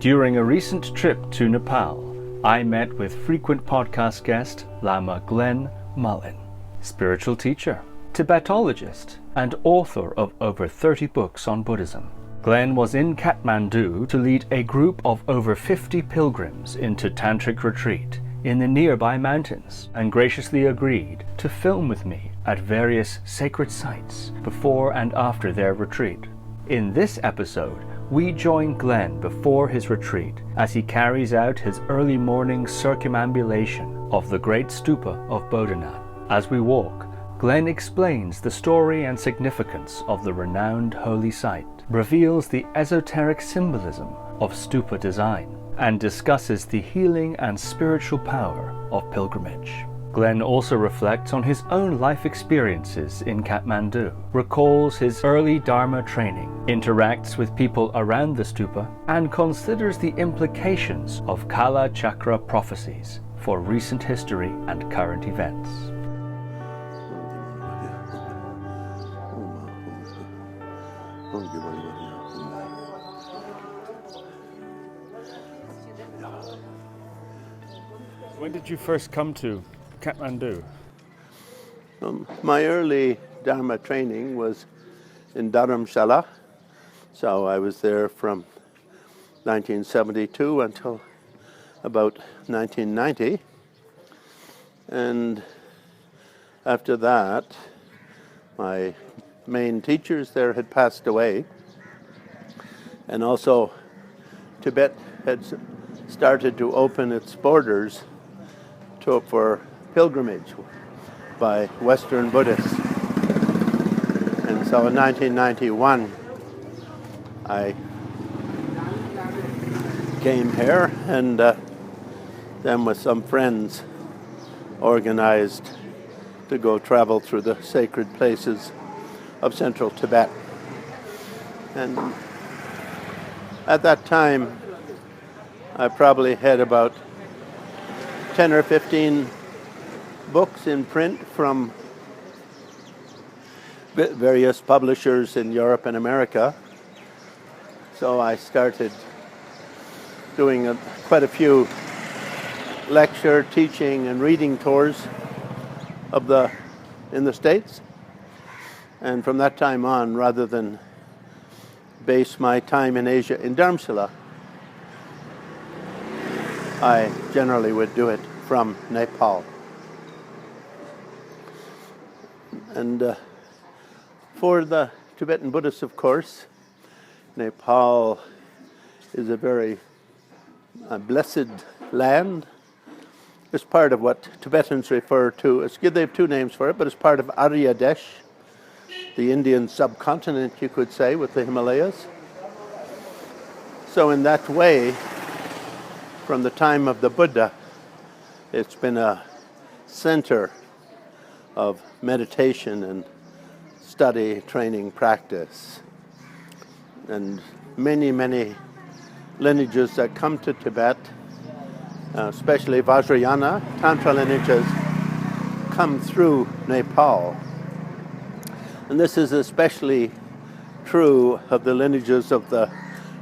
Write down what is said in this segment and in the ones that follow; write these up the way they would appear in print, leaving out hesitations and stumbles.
During a recent trip to Nepal, I met with frequent podcast guest Lama Glenn Mullin, spiritual teacher, Tibetologist, and author of over 30 books on Buddhism. Glenn was in Kathmandu to lead a group of over 50 pilgrims into tantric retreat in the nearby mountains, and graciously agreed to film with me at various sacred sites before and after their retreat. In this episode, we join Glenn before his retreat as he carries out his early morning circumambulation of the Great Stūpa of Boudhanath. As we walk, Glenn explains the story and significance of the renowned holy site, reveals the esoteric symbolism of stupa design, and discusses the healing and spiritual power of pilgrimage. Glenn also reflects on his own life experiences in Kathmandu, recalls his early dharma training, interacts with people around the stupa, and considers the implications of Kālacakra prophecies for recent history and current events. When did you first come to Kathmandu? My early dharma training was in Dharamsala, so I was there from 1972 until about 1990, and after that my main teachers there had passed away, and also Tibet had started to open its borders for pilgrimage by Western Buddhists. And so in 1991, I came here and then with some friends organized to go travel through the sacred places of central Tibet. And at that time, I probably had about 10 or 15 books in print from various publishers in Europe and America. So I started doing quite a few lecture, teaching, and reading tours in the States. And from that time on, rather than base my time in Asia in Dharamsala, I generally would do it from Nepal. And for the Tibetan Buddhists, of course, Nepal is a very blessed land. It's part of what Tibetans refer to as, they have two names for it, but it's part of Arya Desh, the Indian subcontinent, you could say, with the Himalayas. So in that way, from the time of the Buddha, it's been a center of meditation and study, training, practice. And many, many lineages that come to Tibet, especially Vajrayana, Tantra lineages, come through Nepal. And this is especially true of the lineages of the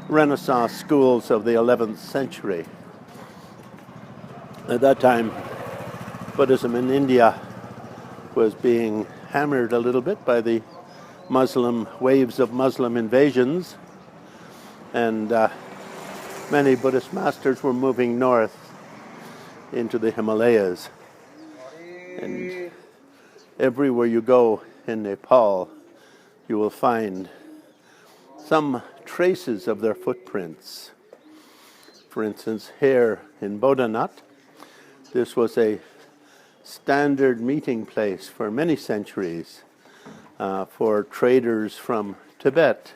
Renaissance schools of the 11th century. At that time, Buddhism in India was being hammered a little bit by the waves of Muslim invasions, and many Buddhist masters were moving north into the Himalayas. And everywhere you go in Nepal, you will find some traces of their footprints. For instance, here in Boudhanath, this was a standard meeting place for many centuries for traders from Tibet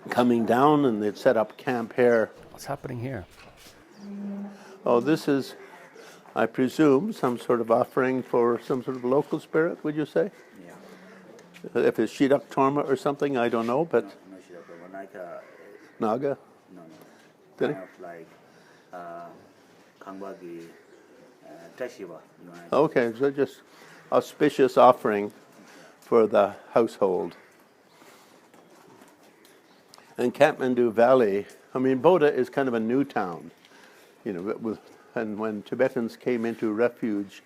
coming down, and they'd set up camp here. What's happening here? Oh, this is, I presume, some sort of offering for some sort of local spirit, would you say? Yeah. If it's Shirak Torma or something, I don't know, but... No Shirak Torma, like Naga? No. Kind of like Kangyur, Teshiva. Okay, so just auspicious offering for the household. And Kathmandu Valley, I mean, Boudha is kind of a new town, and when Tibetans came into refuge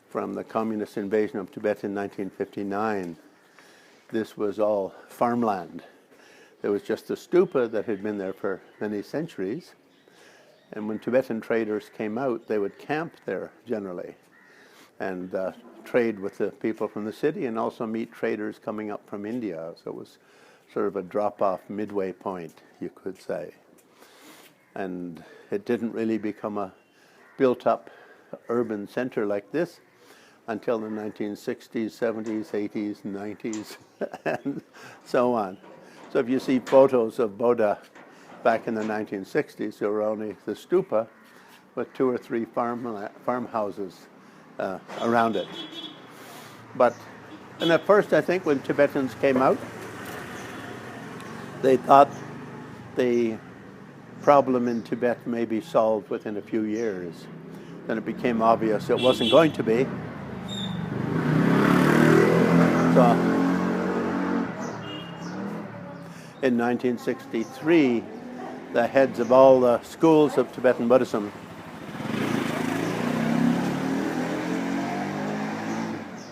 from the communist invasion of Tibet in 1959, this was all farmland. There was just a stupa that had been there for many centuries, and when Tibetan traders came out, they would camp there generally and trade with the people from the city and also meet traders coming up from India. So it was sort of a drop-off midway point, you could say. And it didn't really become a built-up urban center like this until the 1960s, 70s, 80s, 90s, and so on. So if you see photos of Boudha back in the 1960s, there were only the stupa with 2 or 3 farmhouses around it. And at first, I think, when Tibetans came out, they thought the problem in Tibet may be solved within a few years. Then it became obvious it wasn't going to be. So, in 1963, the heads of all the schools of Tibetan Buddhism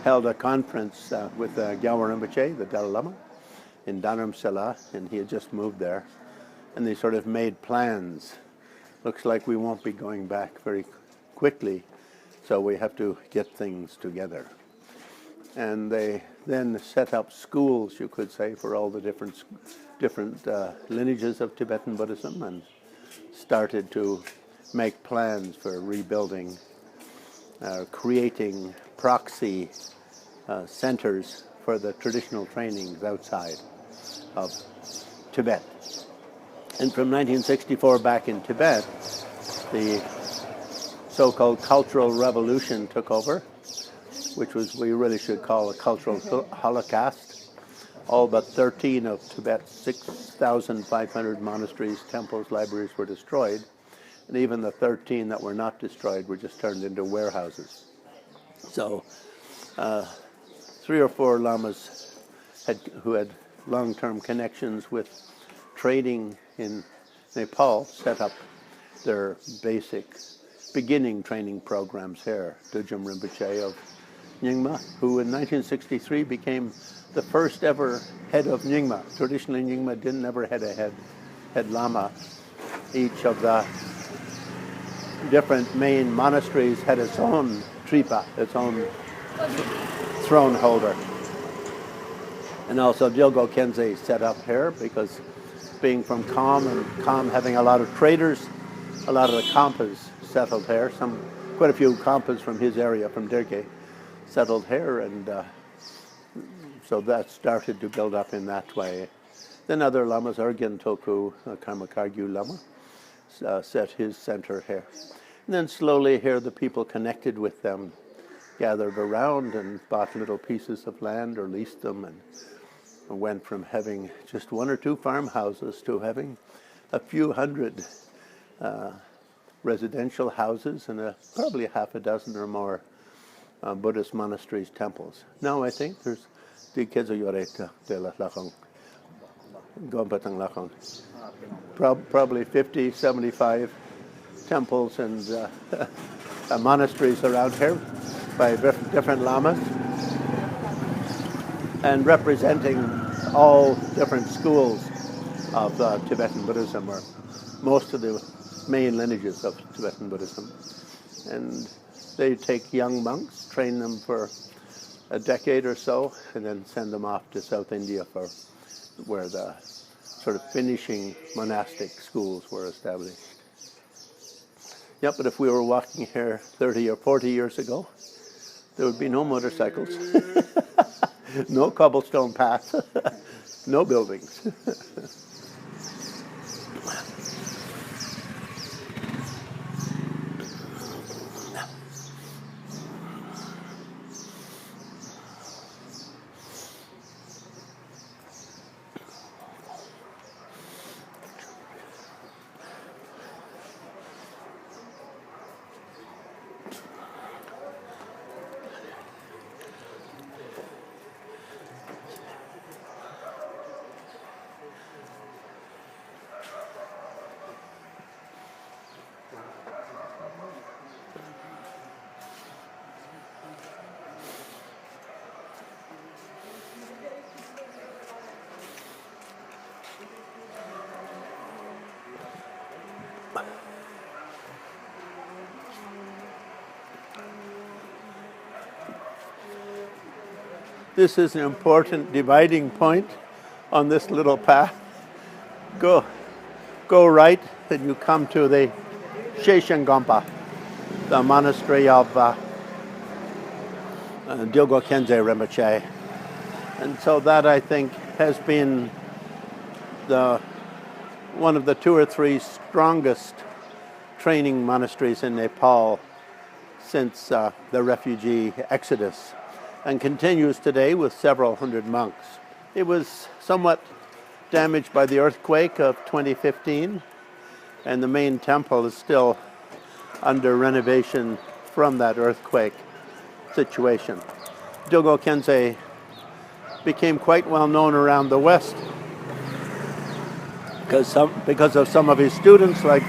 held a conference with Gyalwar Rinpoche, the Dalai Lama, in Dharamsala, and he had just moved there. And they sort of made plans. Looks like we won't be going back very quickly, so we have to get things together. And they then set up schools, you could say, for all the different lineages of Tibetan Buddhism, and started to make plans for rebuilding, creating proxy centers for the traditional trainings outside of Tibet. And from 1964 back in Tibet, the so-called Cultural Revolution took over, which we really should call a cultural holocaust. All but 13 of Tibet's 6,500 monasteries, temples, libraries were destroyed, and even the 13 that were not destroyed were just turned into warehouses. So 3 or 4 lamas who had long-term connections with trading in Nepal set up their basic beginning training programs here. Dujam Rinpoche of Nyingma, who in 1963 became the first ever head of Nyingma. Traditionally, Nyingma didn't ever had a head lama. Each of the different main monasteries had its own tripa, its own throne holder. And also Dilgo Khyentse set up here because being from Kham and Kham having a lot of traders, a lot of the Khampas settled here. Quite a few Khampas from his area, from Dirke, settled here, and so that started to build up in that way. Then other lamas, Urgyen Toku, Karma-Kagyu Lama, set his center here. And then slowly here the people connected with them gathered around and bought little pieces of land or leased them, and went from having just 1 or 2 farmhouses to having a few hundred residential houses and probably half a dozen or more Buddhist monasteries, temples. Now I think there's probably 50, 75 temples and monasteries around here by different lamas, and representing all different schools of Tibetan Buddhism, or most of the main lineages of Tibetan Buddhism. And they take young monks, train them for a decade or so, and then send them off to South India for where the sort of finishing monastic schools were established. Yep, but if we were walking here 30 or 40 years ago, there would be no motorcycles, no cobblestone paths, no buildings. This is an important dividing point on this little path. Go right, and you come to the Shechen Gompa, the monastery of Khyentse Rinpoche. And so that, I think, has been one of the 2 or 3 strongest training monasteries in Nepal since the refugee exodus, and continues today with several hundred monks. It was somewhat damaged by the earthquake of 2015, and the main temple is still under renovation from that earthquake situation. Khyentse became quite well known around the West because of some of his students, like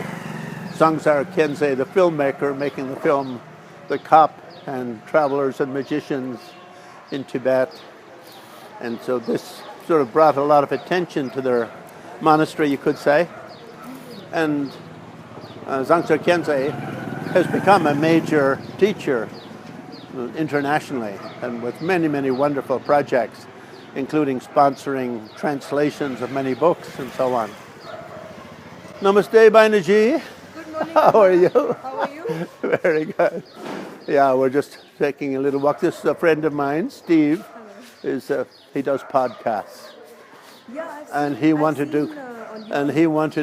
Dzongsar Khyentse, the filmmaker, making the film The Cop and Travelers and Magicians in Tibet. And so this sort of brought a lot of attention to their monastery, you could say. And Dzongsar Khyentse has become a major teacher internationally, and with many, many wonderful projects, including sponsoring translations of many books and so on. Namaste, Bainaji. Good morning. How are you? How are you? Very good. Yeah, we're just taking a little walk. This is a friend of mine, Steve. He does podcasts, and he wanted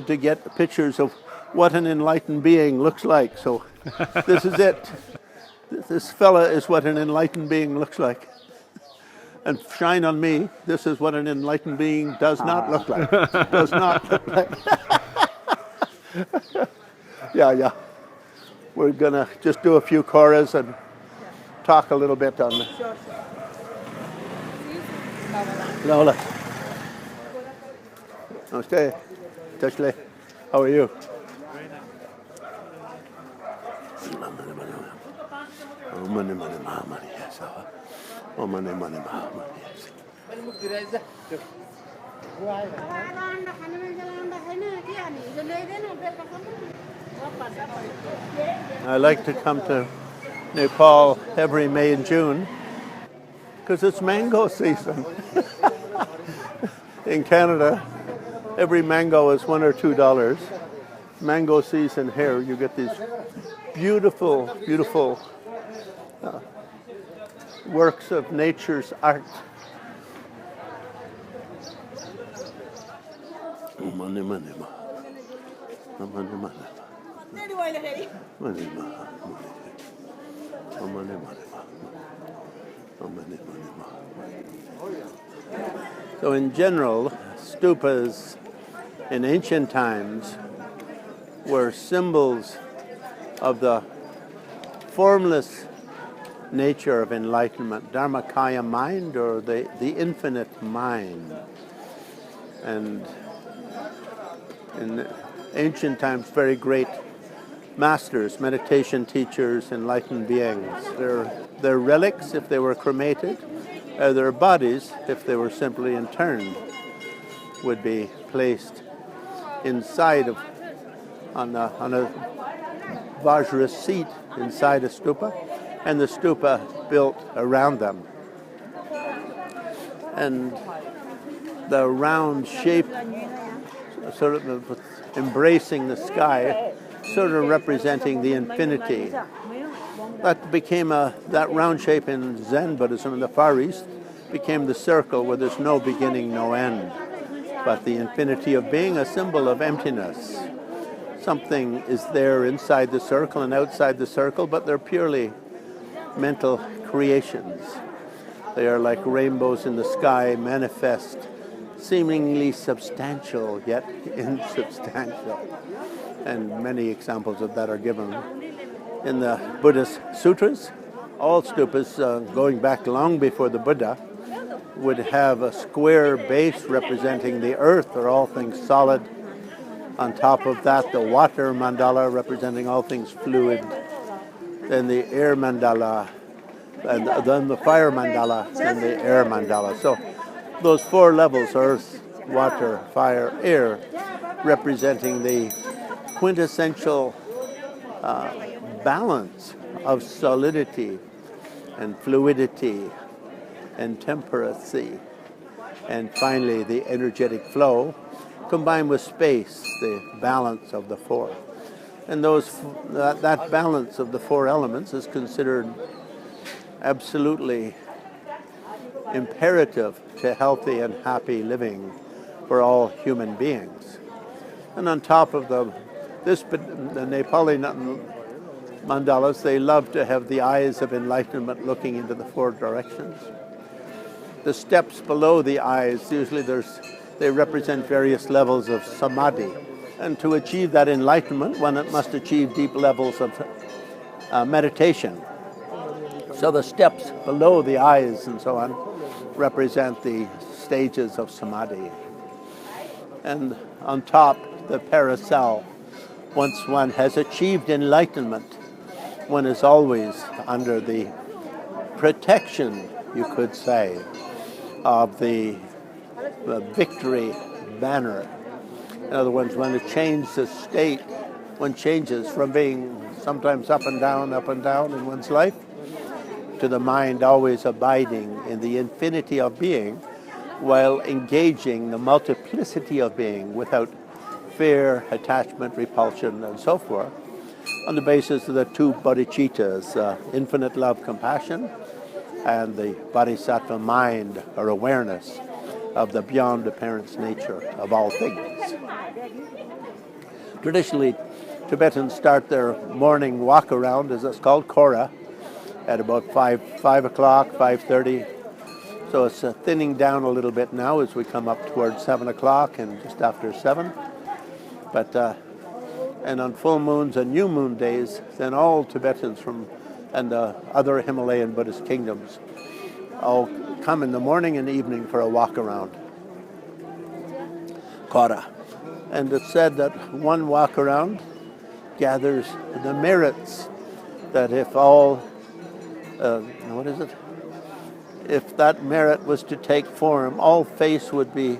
to get pictures of what an enlightened being looks like. So this is it. This fella is what an enlightened being looks like. And shine on me, this is what an enlightened being does not look like. Does not look like. Yeah. We're gonna just do a few choras and talk a little bit on the Sure. Lola. Namaste. Tashle. How are you? I like to come to Nepal every May and June because it's mango season. In Canada, every mango is $1 or $2. Mango season here, you get these beautiful, beautiful works of nature's art. So in general, stupas in ancient times were symbols of the formless nature of enlightenment, dharmakaya mind, or the infinite mind. And in ancient times, very great masters, meditation teachers, enlightened beings. Their relics, if they were cremated, or their bodies, if they were simply interned, would be placed inside of, on a vajra seat inside a stupa, and the stupa built around them. And the round shape, sort of embracing the sky, sort of representing the infinity. That became that round shape in Zen Buddhism in the Far East became the circle where there's no beginning, no end. But the infinity of being, a symbol of emptiness. Something is there inside the circle and outside the circle, but they're purely mental creations. They are like rainbows in the sky, manifest, seemingly substantial, yet insubstantial. And many examples of that are given in the Buddhist sutras. All stupas, going back long before the Buddha, would have a square base representing the earth, or all things solid. On top of that, the water mandala representing all things fluid. Then the air mandala, and then the fire mandala, and the air mandala. So those 4 levels, earth, water, fire, air, representing the quintessential balance of solidity and fluidity and temperacy, and finally the energetic flow, combined with space, the balance of the four. And that balance of the four elements is considered absolutely imperative to healthy and happy living for all human beings. And on top of the Nepali mandalas, they love to have the eyes of enlightenment looking into the four directions. The steps below the eyes, usually they represent various levels of samadhi. And to achieve that enlightenment, one must achieve deep levels of meditation. So the steps below the eyes and so on represent the stages of samadhi. And on top, the parasal, once one has achieved enlightenment, one is always under the protection, you could say, of the victory banner. In other words, when it changes the state, one changes from being sometimes up and down in one's life, to the mind always abiding in the infinity of being, while engaging the multiplicity of being without fear, attachment, repulsion, and so forth, on the basis of the two bodhicittas, infinite love, compassion, and the bodhisattva mind, or awareness of the beyond appearance nature of all things. Traditionally, Tibetans start their morning walk around, as it's called, Kora, at about 5 o'clock, 5:30. So it's thinning down a little bit now as we come up towards 7 o'clock and just after 7. And on full moons and new moon days, then all Tibetans and other Himalayan Buddhist kingdoms all come in the morning and evening for a walk around Kora. And it's said that one walk around gathers the merits that if if that merit was to take form, all space would be.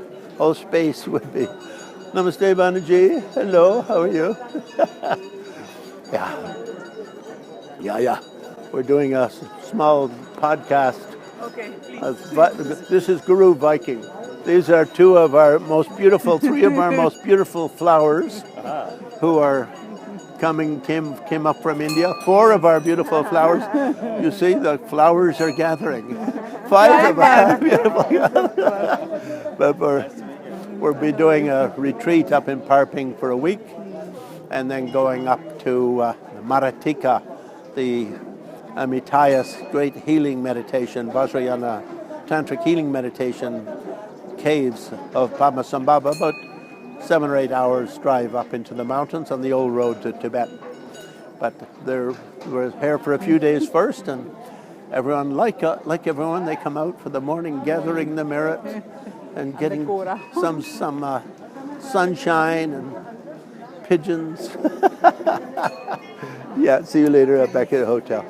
Namaste, Banerjee. Hello, how are you? Yeah. We're doing a small podcast. Okay, please. This is Guru Viking. These are three of our most beautiful flowers who are came up from India. 4 of our beautiful flowers. You see, the flowers are gathering. 5 of our beautiful But we'll be doing a retreat up in Parping for a week, and then going up to Maratika, the Amitayas great healing meditation, Vajrayana tantric healing meditation caves of Padmasambhava, about 7 or 8 hours drive up into the mountains on the old road to Tibet. But we're here for a few days first, and everyone, like everyone, they come out for the morning, gathering the merit and getting some sunshine and pigeons. Yeah, see you later back at the hotel.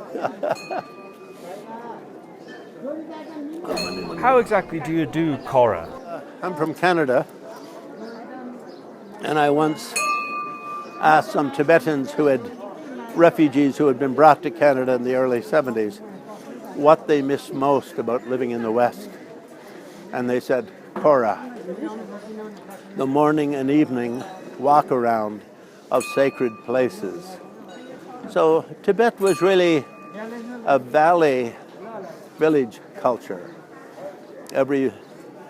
How exactly do you do Kora? I'm from Canada, and I once asked some Tibetans refugees who had been brought to Canada in the early 70s, what they miss most about living in the West. And they said, Kora, the morning and evening walk around of sacred places. So Tibet was really a valley village culture. It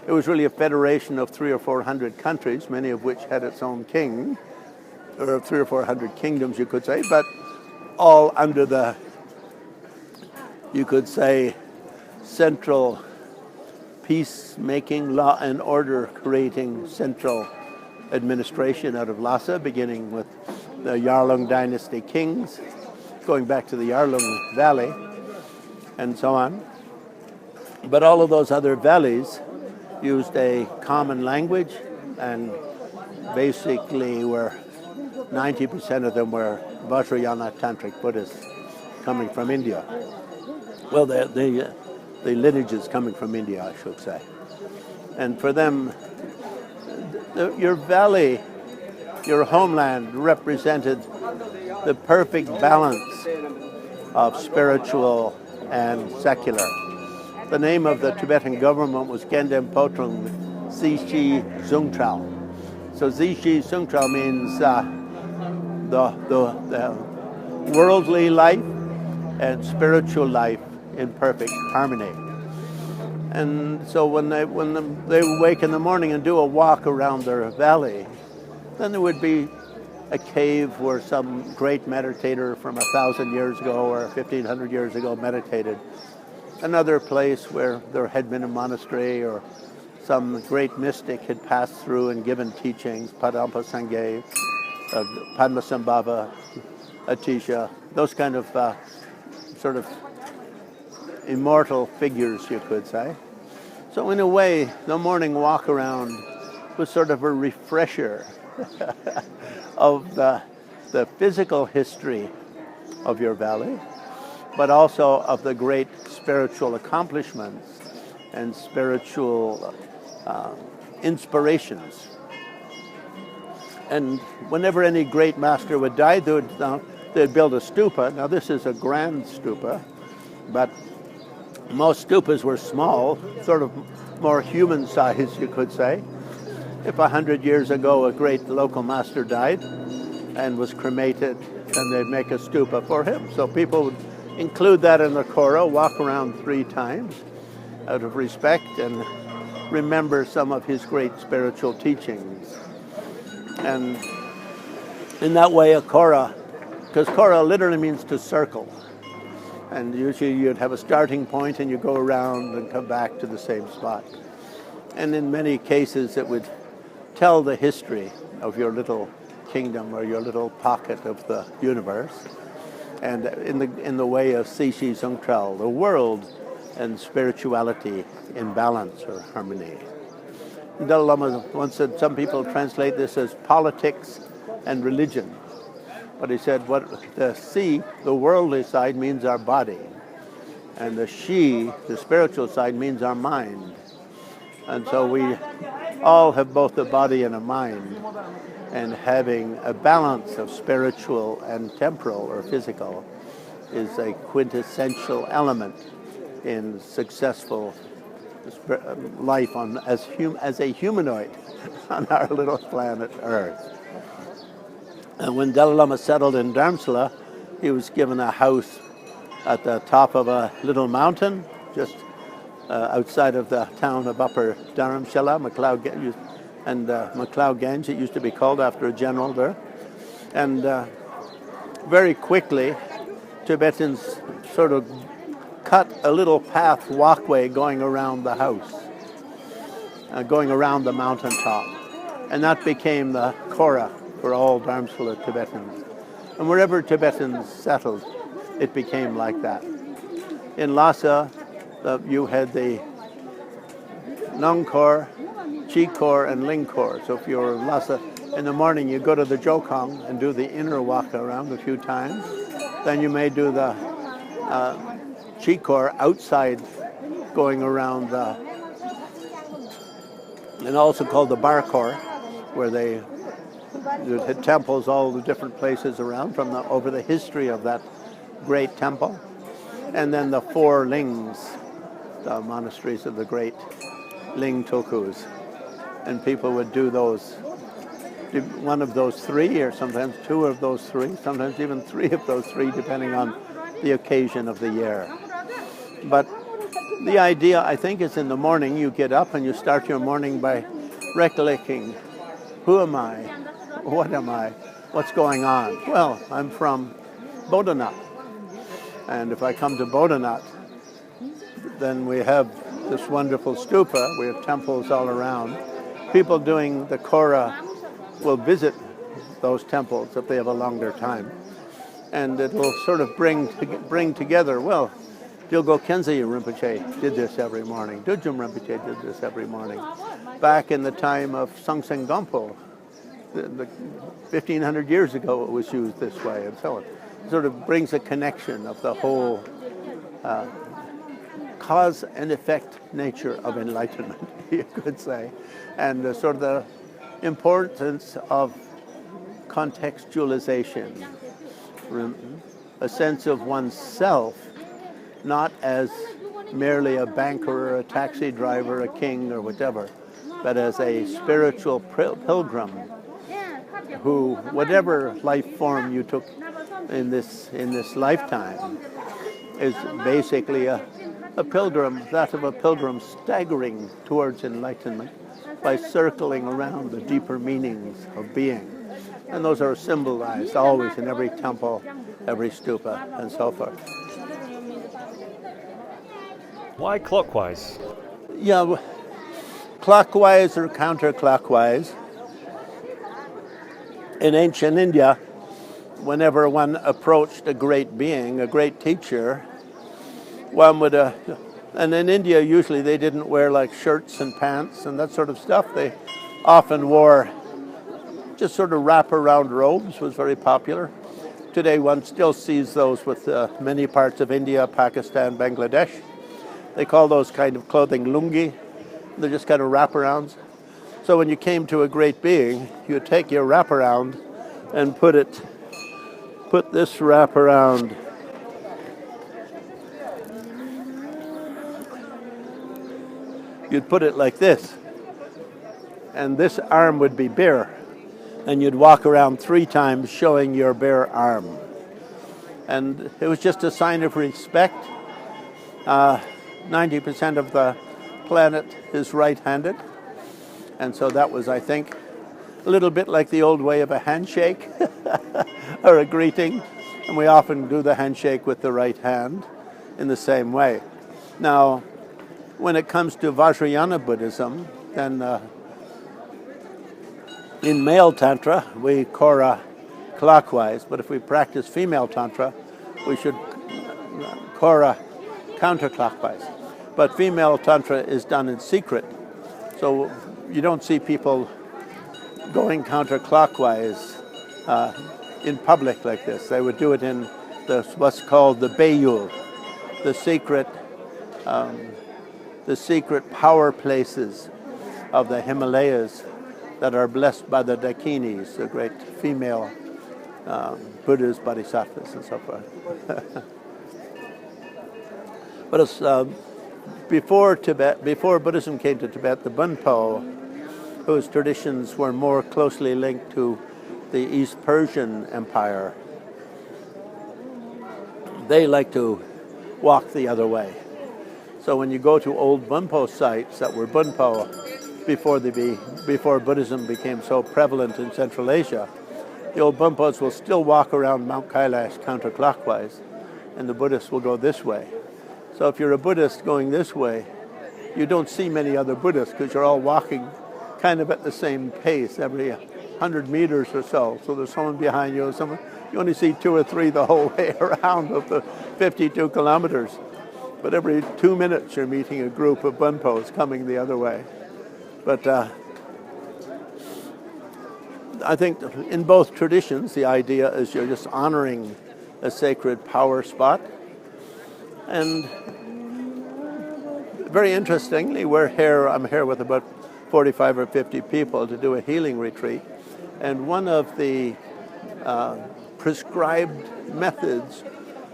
was really a federation of 300 or 400 countries, many of which had its own king, or 300 or 400 kingdoms, you could say, but all under the, you could say, central peacemaking, law and order creating central administration out of Lhasa, beginning with the Yarlung dynasty kings, going back to the Yarlung Valley, and so on. But all of those other valleys used a common language, and basically 90% of them were Vajrayana tantric Buddhists coming from India. Well, the lineages coming from India, I should say. And for them, your valley your homeland represented the perfect balance of spiritual and secular. The name of the Tibetan government was Gendem Potrung Zishi Zungtrao. So Zishi Zungtrao means the worldly life and spiritual life in perfect harmony. And so when they wake in the morning and do a walk around their valley, then there would be a cave where some great meditator from 1,000 years ago or 1,500 years ago meditated. Another place where there had been a monastery or some great mystic had passed through and given teachings, Padampa Sangye, Padmasambhava, Atisha, those kind of sort of immortal figures, you could say. So in a way, the morning walk around was sort of a refresher of the physical history of your valley, but also of the great spiritual accomplishments and spiritual inspirations. And whenever any great master would die, they'd build a stupa. Now this is a grand stupa, but most stupas were small, sort of more human size, you could say. If 100 years ago a great local master died and was cremated, then they'd make a stupa for him. So people would include that in the Kora, walk around 3 times out of respect and remember some of his great spiritual teachings. And in that way a Kora, because Kora literally means to circle. And usually you'd have a starting point and you go around and come back to the same spot. And in many cases it would tell the history of your little kingdom or your little pocket of the universe. And in the way of Sishi Zungtrao, the world and spirituality in balance or harmony. Dalai Lama once said some people translate this as politics and religion. But he said what the Si, the worldly side, means our body. And the Shi, the spiritual side, means our mind. And so we all have both a body and a mind. And having a balance of spiritual and temporal or physical is a quintessential element in successful life as a humanoid on our little planet Earth. And when Dalai Lama settled in Dharamsala, he was given a house at the top of a little mountain, just outside of the town of Upper Dharamsala, MacLeod Ganj, it used to be called after a general there. And very quickly, Tibetans sort of cut a little path walkway going around the house, going around the mountaintop. And that became the Kora for all Dharamsala Tibetans. And wherever Tibetans settled, it became like that. In Lhasa, you had the Nongkor, Chikor, and Lingkor. So if you're in Lhasa, in the morning you go to the Jokong and do the inner walk around a few times. Then you may do the Chikor outside, going around and also called the Barkor, where they had temples all the different places around over the history of that great temple. And then the 4 lings, the monasteries of the great ling tokus. And people would do one of those 3, or sometimes 2 of those 3, sometimes even 3 of those 3, depending on the occasion of the year. But the idea, I think, is in the morning you get up and you start your morning by recollecting, who am I? What am I? What's going on? Well, I'm from Boudhanath. And if I come to Boudhanath, then we have this wonderful stupa. We have temples all around. People doing the Kora will visit those temples if they have a longer time. And it will sort of bring together, well, Dilgo Khyentse Rinpoche did this every morning. Dudjum Rinpoche did this every morning. Back in the time of Songseng Gompo, 1,500 years ago it was used this way, and so on. It sort of brings a connection of the whole cause and effect nature of enlightenment, you could say, and sort of the importance of contextualization, a sense of oneself, not as merely a banker or a taxi driver, a king or whatever, but as a spiritual pilgrim who, whatever life form you took in this lifetime, is basically a pilgrim, that of a pilgrim staggering towards enlightenment by circling around the deeper meanings of being. And those are symbolized always in every temple, every stupa, and so forth. Why clockwise? Yeah, clockwise or counterclockwise. In ancient India, whenever one approached a great being, a great teacher, one would, and in India usually they didn't wear like shirts and pants and that sort of stuff. They often wore just sort of wrap-around robes, was very popular. Today one still sees those with many parts of India, Pakistan, Bangladesh. They call those kind of clothing lungi. They're just kind of wraparounds. So when you came to a great being, you would take your wraparound and put this wraparound you'd put it like this, and this arm would be bare, and you'd walk around 3 times showing your bare arm. And it was just a sign of respect. 90% of the planet is right-handed, and so that was, I think, a little bit like the old way of a handshake or a greeting, and we often do the handshake with the right hand in the same way. Now, when it comes to Vajrayana Buddhism, then in male Tantra, we Kora clockwise, but if we practice female Tantra, we should Kora counterclockwise. But female Tantra is done in secret, so you don't see people going counterclockwise in public like this. They would do it in what's called the Bayul, the secret power places of the Himalayas that are blessed by the Dakinis, the great female Buddhas, Bodhisattvas, and so forth. But it's, before Buddhism came to Tibet, the Bonpo, whose traditions were more closely linked to the East Persian Empire, they like to walk the other way. So when you go to old Bonpo sites that were Bonpo before Buddhism became so prevalent in Central Asia, the old Bonpos will still walk around Mount Kailash counterclockwise, and the Buddhists will go this way. So if you're a Buddhist going this way, you don't see many other Buddhists because you're all walking kind of at the same pace every 100 meters or so. So there's someone behind you, you only see 2 or 3 the whole way around of the 52 kilometers. But every 2 minutes you're meeting a group of Bonpos coming the other way. But I think in both traditions, the idea is you're just honoring a sacred power spot. And very interestingly, I'm here with about 45 or 50 people to do a healing retreat. And one of the prescribed methods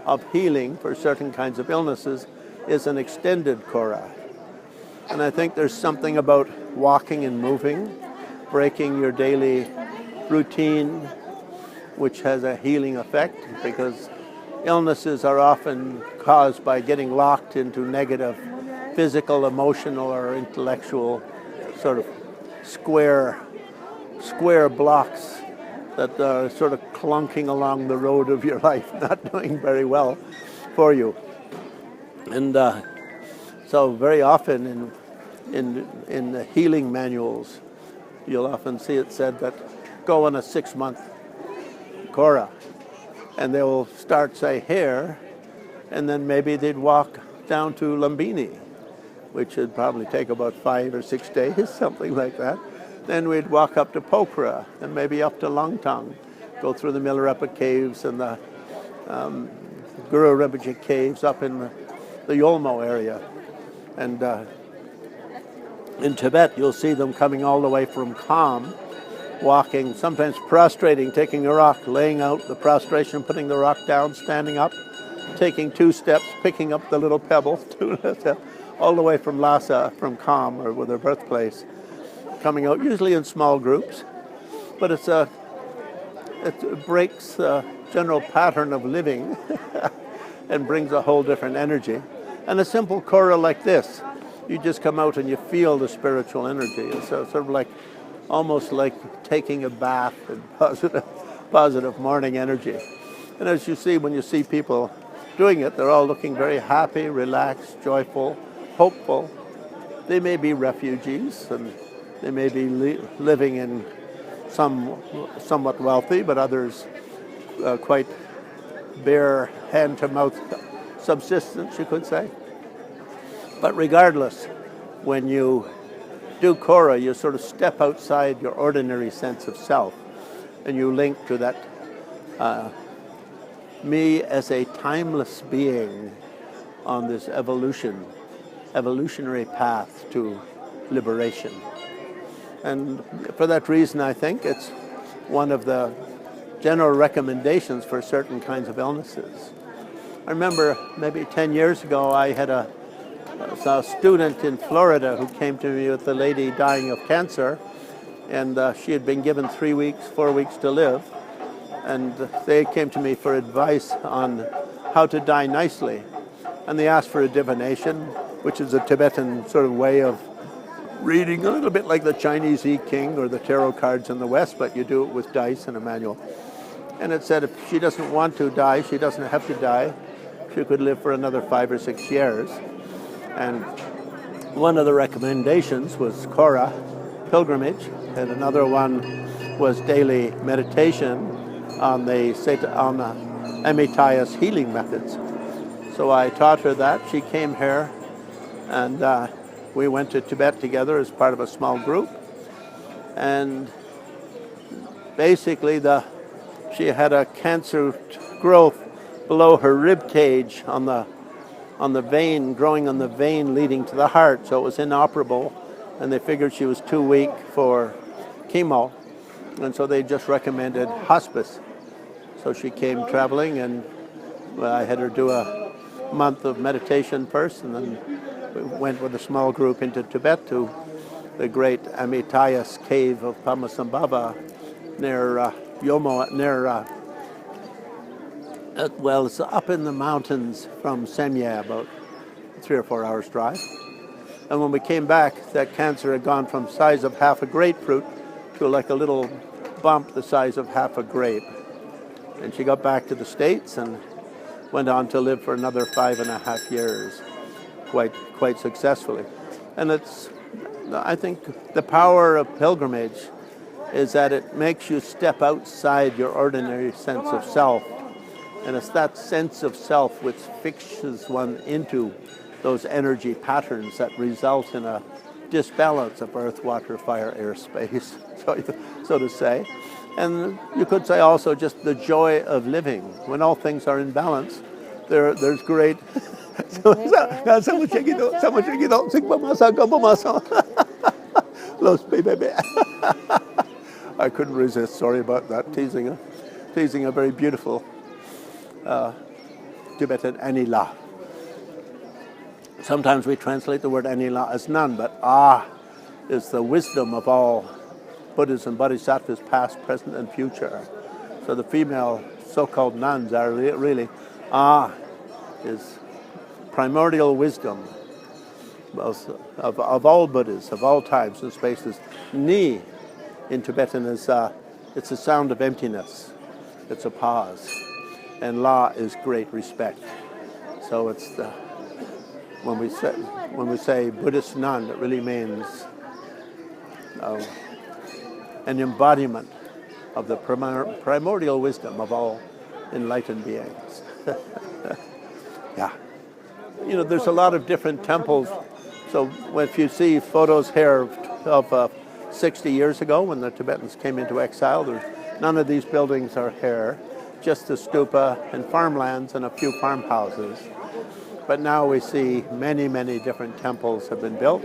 of healing for certain kinds of illnesses is an extended Kora. And I think there's something about walking and moving, breaking your daily routine, which has a healing effect, because illnesses are often caused by getting locked into negative physical, emotional, or intellectual sort of square blocks that are sort of clunking along the road of your life, not doing very well for you. And so very often in the healing manuals, you'll often see it said that go on a 6-month Kora, and they will start, say, here, and then maybe they'd walk down to Lumbini, which would probably take about 5 or 6 days, something like that. Then we'd walk up to Pokhara, and maybe up to Langtang, go through the Milarepa caves and the Guru Rinpoche caves up in the Yolmo area. And in Tibet, you'll see them coming all the way from Kham walking, sometimes prostrating, taking a rock, laying out the prostration, putting the rock down, standing up, taking 2 steps, picking up the little pebble, all the way from Lhasa, from Kham, or their birthplace, coming out, usually in small groups. But it breaks the general pattern of living and brings a whole different energy. And a simple Kora like this, you just come out and you feel the spiritual energy. It's sort of like, almost like taking a bath in positive morning energy. And as you see, when you see people doing it, they're all looking very happy, relaxed, joyful, hopeful. They may be refugees, and they may be living in somewhat wealthy, but others quite bare hand-to-mouth subsistence, you could say. But regardless, when you do Kora, you sort of step outside your ordinary sense of self, and you link to that me as a timeless being on this evolutionary path to liberation. And for that reason, I think it's one of the general recommendations for certain kinds of illnesses. I remember maybe 10 years ago, I had a student in Florida who came to me with a lady dying of cancer, and she had been given 4 weeks to live, and they came to me for advice on how to die nicely. And they asked for a divination, which is a Tibetan sort of way of reading, a little bit like the Chinese I Ching or the tarot cards in the West, but you do it with dice and a manual. And it said if she doesn't want to die, she doesn't have to die. She could live for another 5 or 6 years. And one of the recommendations was Kora, pilgrimage, and another one was daily meditation on the Amityas healing methods. So I taught her that. She came here, and we went to Tibet together as part of a small group. And basically, she had a cancer growth below her rib cage on the vein, growing on the vein leading to the heart, so it was inoperable, and they figured she was too weak for chemo, and so they just recommended hospice. So she came traveling, and I had her do a month of meditation first, and then we went with a small group into Tibet to the great Amityas cave of Padmasambhava near Yomo, it's up in the mountains from Semye, about 3 or 4 hours drive. And when we came back, that cancer had gone from size of half a grapefruit to like a little bump the size of half a grape. And she got back to the States and went on to live for another 5.5 years, quite successfully. And I think the power of pilgrimage is that it makes you step outside your ordinary sense of self. And it's that sense of self which fixes one into those energy patterns that result in a disbalance of earth, water, fire, air, space, so to say. And you could say also just the joy of living. When all things are in balance, there's great... I couldn't resist, sorry about that, teasing a very beautiful Tibetan Anila. Sometimes we translate the word Anila as none, but is the wisdom of all Buddhas and Bodhisattvas, past, present, and future. So the female so-called nuns are really is primordial wisdom of all Buddhas, of all times and spaces. Ni in Tibetan is it's a sound of emptiness. It's a pause. And La is great respect. So it's when we say Buddhist nun, it really means an embodiment of the primordial wisdom of all enlightened beings. Yeah. You know, there's a lot of different temples. So if you see photos here of 60 years ago when the Tibetans came into exile, none of these buildings are here, just the stupa and farmlands and a few farmhouses. But now we see many, many different temples have been built.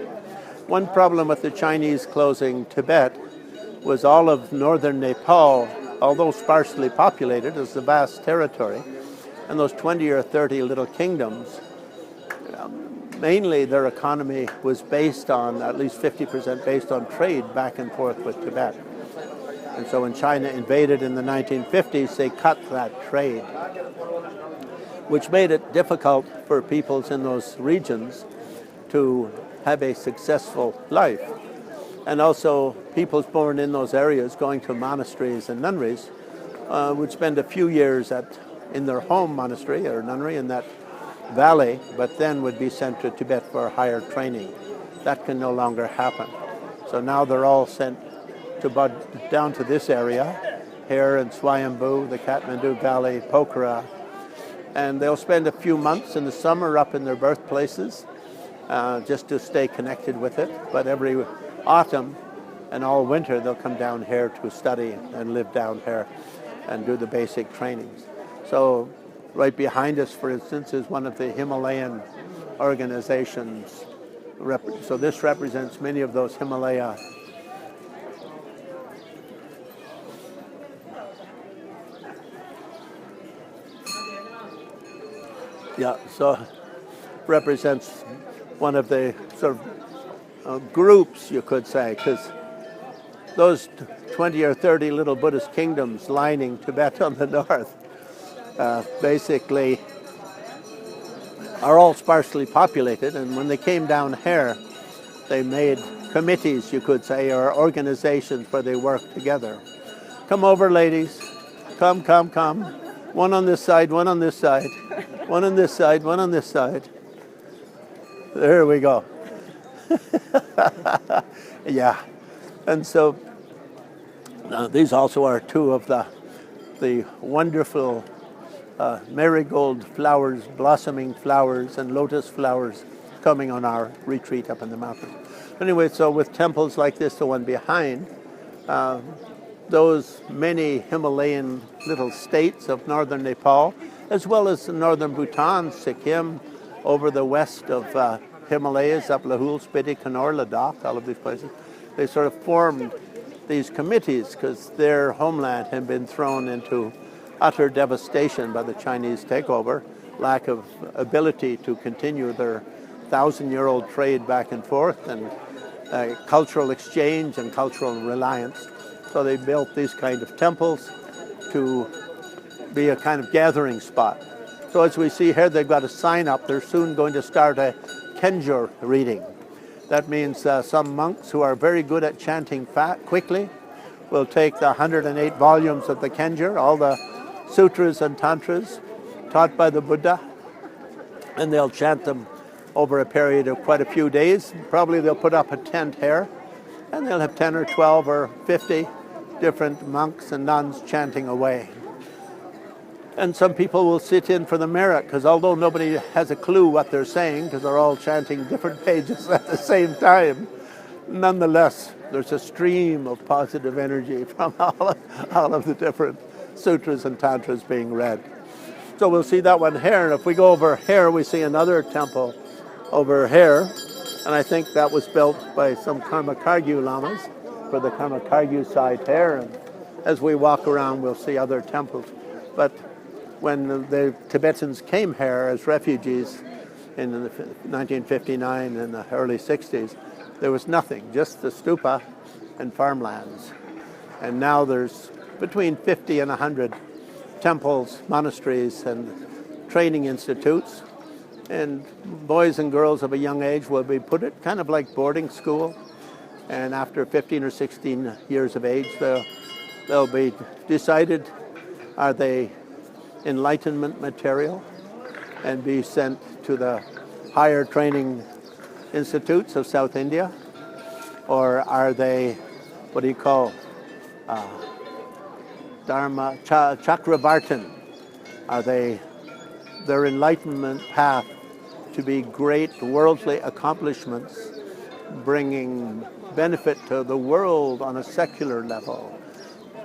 One problem with the Chinese closing Tibet was all of northern Nepal, although sparsely populated, is a vast territory. And those 20 or 30 little kingdoms, mainly their economy was based on, at least 50% based on trade back and forth with Tibet. And so when China invaded in the 1950s, they cut that trade, which made it difficult for peoples in those regions to have a successful life. And also peoples born in those areas going to monasteries and nunneries would spend a few years in their home monastery or nunnery in that valley, but then would be sent to Tibet for higher training. That can no longer happen. So now they're all sent down to this area, here in Swayambhu, the Kathmandu Valley, Pokhara, and they'll spend a few months in the summer up in their birthplaces just to stay connected with it. But every autumn and all winter they'll come down here to study and live down here and do the basic trainings. So right behind us, for instance, is one of the Himalayan organizations. So this represents many of those Himalaya so represents one of the sort of groups, you could say, because those 20 or 30 little Buddhist kingdoms lining Tibet on the north basically are all sparsely populated, and when they came down here, they made committees, you could say, or organizations where they work together. Come over, ladies. Come, come, come. One on this side, one on this side. One on this side, one on this side. There we go. Yeah. And so these also are two of the wonderful marigold flowers, blossoming flowers, and lotus flowers coming on our retreat up in the mountains. Anyway, so with temples like this, the one behind, those many Himalayan little states of northern Nepal, as well as northern Bhutan, Sikkim, over the west of Himalayas, up Lahul, Spiti, Kannur, Ladakh, all of these places, they sort of formed these committees because their homeland had been thrown into utter devastation by the Chinese takeover, lack of ability to continue their 1,000-year-old trade back and forth, and cultural exchange and cultural reliance. So they built these kind of temples to be a kind of gathering spot. So as we see here, they've got a sign up. They're soon going to start a Kangyur reading. That means some monks who are very good at chanting quickly will take the 108 volumes of the Kangyur, all the sutras and tantras taught by the Buddha, and they'll chant them over a period of quite a few days. Probably they'll put up a tent here, and they'll have 10 or 12 or 50 different monks and nuns chanting away. And some people will sit in for the merit, because although nobody has a clue what they're saying, because they're all chanting different pages at the same time, nonetheless, there's a stream of positive energy from all of the different sutras and tantras being read. So we'll see that one here, and if we go over here, we see another temple over here, and I think that was built by some Kālacakra lamas for the Kālacakra side here, and as we walk around, we'll see other temples. But when the Tibetans came here as refugees in 1959 and the early 60s, there was nothing, just the stupa and farmlands. And now there's between 50 and 100 temples, monasteries, and training institutes. And boys and girls of a young age will be put at kind of like boarding school. And after 15 or 16 years of age, they'll be decided, are they enlightenment material, and be sent to the higher training institutes of South India, or are they, what do you call, dharma, chakravartin? Are they their enlightenment path to be great worldly accomplishments, bringing benefit to the world on a secular level,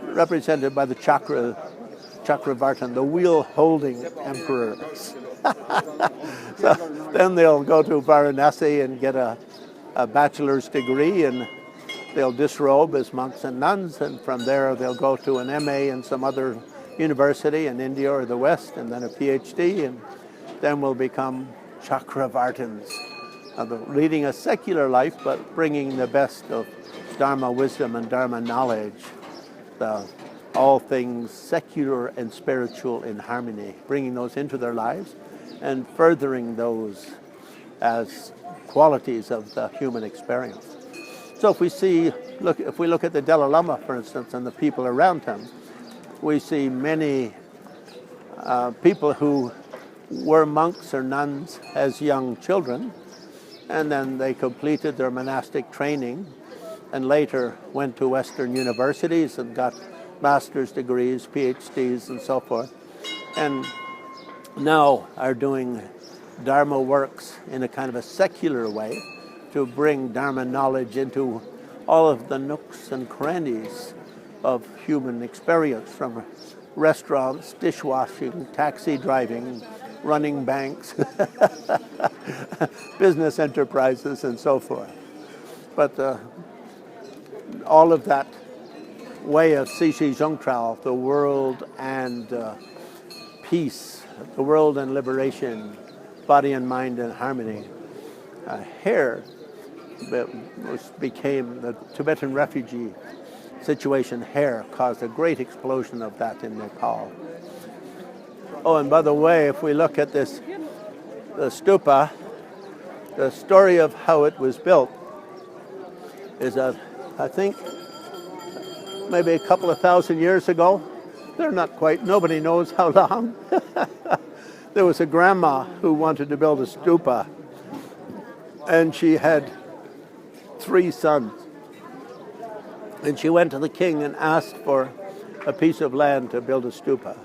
represented by the Chakravartin, the wheel-holding emperors. So then they'll go to Varanasi and get a bachelor's degree in they'll disrobe as monks and nuns, and from there they'll go to an MA in some other university in India or the West, and then a PhD, and then will become Chakravartins, leading a secular life, but bringing the best of Dharma wisdom and Dharma knowledge, all things secular and spiritual in harmony, bringing those into their lives and furthering those as qualities of the human experience. So if we look at the Dalai Lama, for instance, and the people around him, we see many people who were monks or nuns as young children, and then they completed their monastic training and later went to Western universities and got master's degrees, PhDs, and so forth, and now are doing Dharma works in a kind of a secular way to bring Dharma knowledge into all of the nooks and crannies of human experience, from restaurants, dishwashing, taxi driving, running banks, business enterprises, and so forth. But all of that way of Sisi Zhongtrao, the world and peace, the world and liberation, body and mind in harmony, hair became the Tibetan refugee situation. Hair caused a great explosion of that in Nepal. Oh, and by the way, if we look at the stupa, the story of how it was built is I think maybe a couple of thousand years ago. They're not quite, nobody knows how long. There was a grandma who wanted to build a stupa, and she had 3 sons. And she went to the king and asked for a piece of land to build a stupa.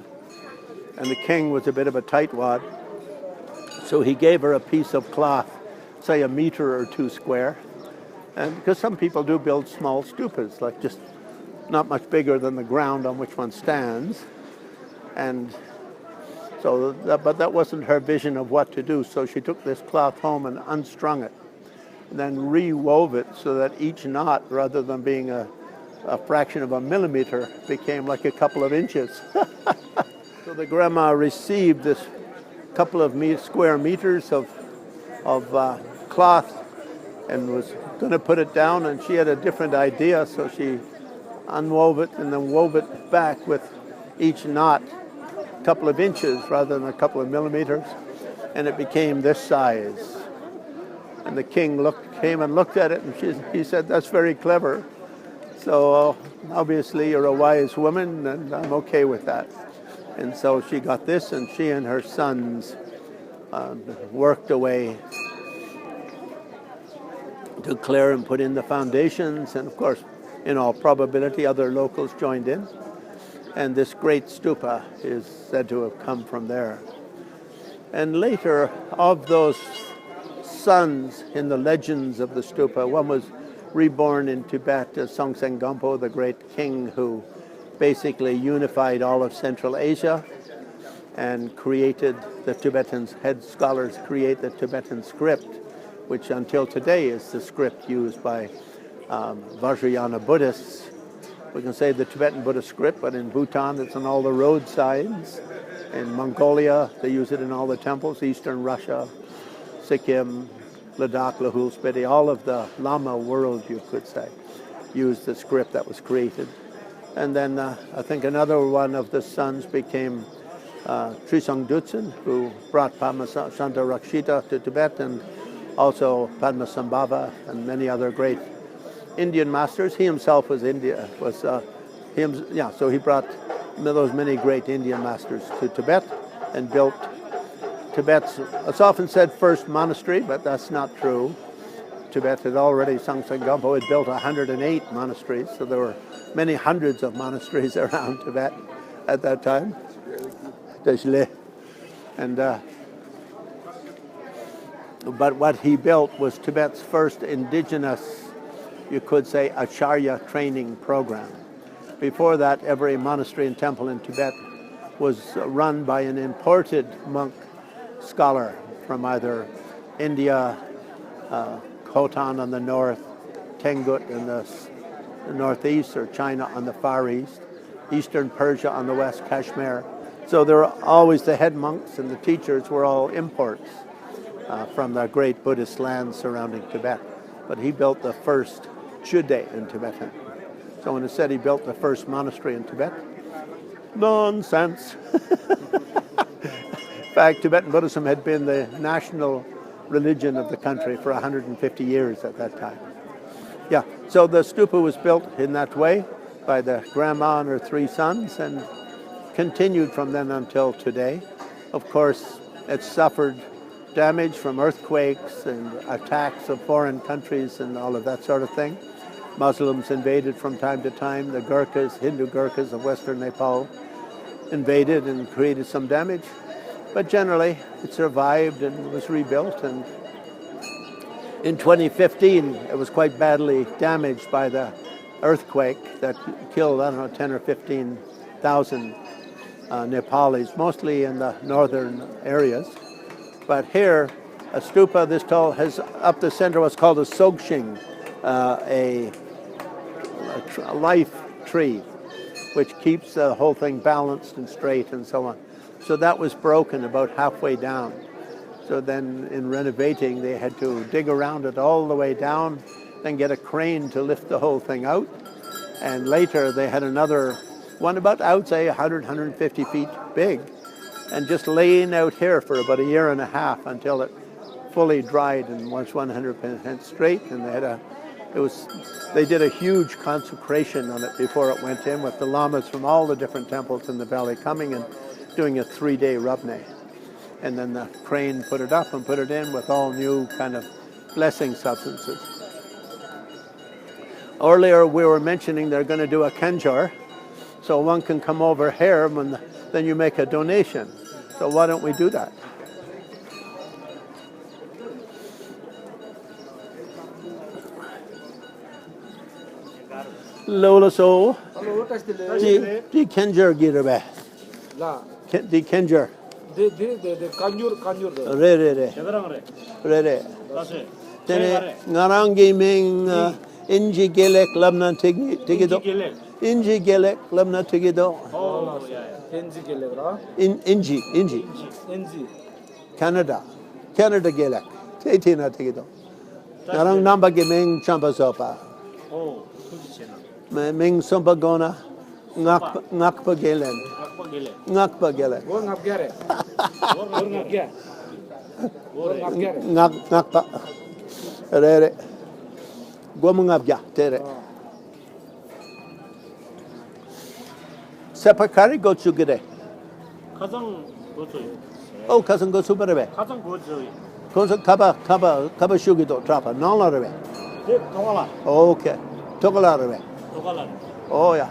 And the king was a bit of a tightwad, so he gave her a piece of cloth, say 1 meter or 2 square. And because some people do build small stupas, like just not much bigger than the ground on which one stands. And so, but that wasn't her vision of what to do. So she took this cloth home and unstrung it, and then rewove it so that each knot, rather than being a fraction of a millimeter, became like a couple of inches. So the grandma received this couple of square meters of cloth and was going to put it down, and she had a different idea, so she unwove it and then wove it back with each knot a couple of inches rather than a couple of millimeters, and it became this size. And the king came and looked at it, and he said, "That's very clever. So obviously you're a wise woman, and I'm okay with that." And so she got this, and she and her sons worked away to clear and put in the foundations, and of course, in all probability, other locals joined in. And this great stupa is said to have come from there. And later, of those sons in the legends of the stupa, one was reborn in Tibet as Songtsen Gompa, the great king who basically unified all of Central Asia and created the Tibetans, head scholars create the Tibetan script, which until today is the script used by Vajrayana Buddhists. We can say the Tibetan Buddhist script, but in Bhutan it's on all the road signs. In Mongolia, they use it in all the temples. Eastern Russia, Sikkim, Ladakh, Lahul Spiti, all of the Lama world, you could say, used the script that was created. And then I think another one of the sons became Trisong Dutsen, who brought Padmasambhava Rakshita to Tibet, and also Padmasambhava and many other great Indian masters. He himself was so he brought those many great Indian masters to Tibet and built Tibet's, it's often said, first monastery, but that's not true. Tibet had already, Songtsen Gompa had built 108 monasteries, so there were many hundreds of monasteries around Tibet at that time. And but what he built was Tibet's first indigenous, you could say, acharya training program. Before that, every monastery and temple in Tibet was run by an imported monk scholar from either India, Khotan on the north, Tengut in the the northeast, or China on the far east, eastern Persia on the west, Kashmir. So there were always the head monks and the teachers were all imports from the great Buddhist lands surrounding Tibet. But he built the first Jude in Tibetan. So when it said he built the first monastery in Tibet, nonsense. In fact, Tibetan Buddhism had been the national religion of the country for 150 years at that time. Yeah, so the stupa was built in that way by the grandma and her three sons and continued from then until today. Of course, it suffered damage from earthquakes and attacks of foreign countries and all of that sort of thing. Muslims invaded from time to time. The Gurkhas, Hindu Gurkhas of Western Nepal, invaded and created some damage. But generally, it survived and was rebuilt. And in 2015, it was quite badly damaged by the earthquake that killed, 10 or 15,000 Nepalis, mostly in the northern areas. But here, a stupa this tall has up the center what's called a Dzogchen, a life tree, which keeps the whole thing balanced and straight and so on. So that was broken about halfway down. So then in renovating, they had to dig around it all the way down, then get a crane to lift the whole thing out. And later they had another one about, I would say, 100, 150 feet big, and just laying out here for about a year and a half until it fully dried and was 100% straight. And they did a huge consecration on it before it went in, with the lamas from all the different temples in the valley coming and doing a 3-day rubne. And then the crane put it up and put it in with all new kind of blessing substances. Earlier we were mentioning they're going to do a Kangyur, so one can come over here when then you make a donation. So why don't we do that? Lola so the Kangyur girabe. The Kangyur. The Kangyur. Re. Tene ngarangi ming inji gelek labna tigido. Inji gelek labna tigido. Oh, yeah. Inji gelek, right? Inji. Canada gelek. Tetina tigido. Ngarang namba geming champa sopa. Oh, Ming sompa gona ngakpa gelen. Ngakpa gelen. Ngakpa. Rere. Gomungabya tere. Sepakari gotsugire. 가장 고쳐요. Oh, kasan gotsubarebe. 가장 고쳐요. Konsa kaba shugido trapa. Nonlarebe. 네, 동아라. Okay. Togalarebe. 동아라. Oh, yeah.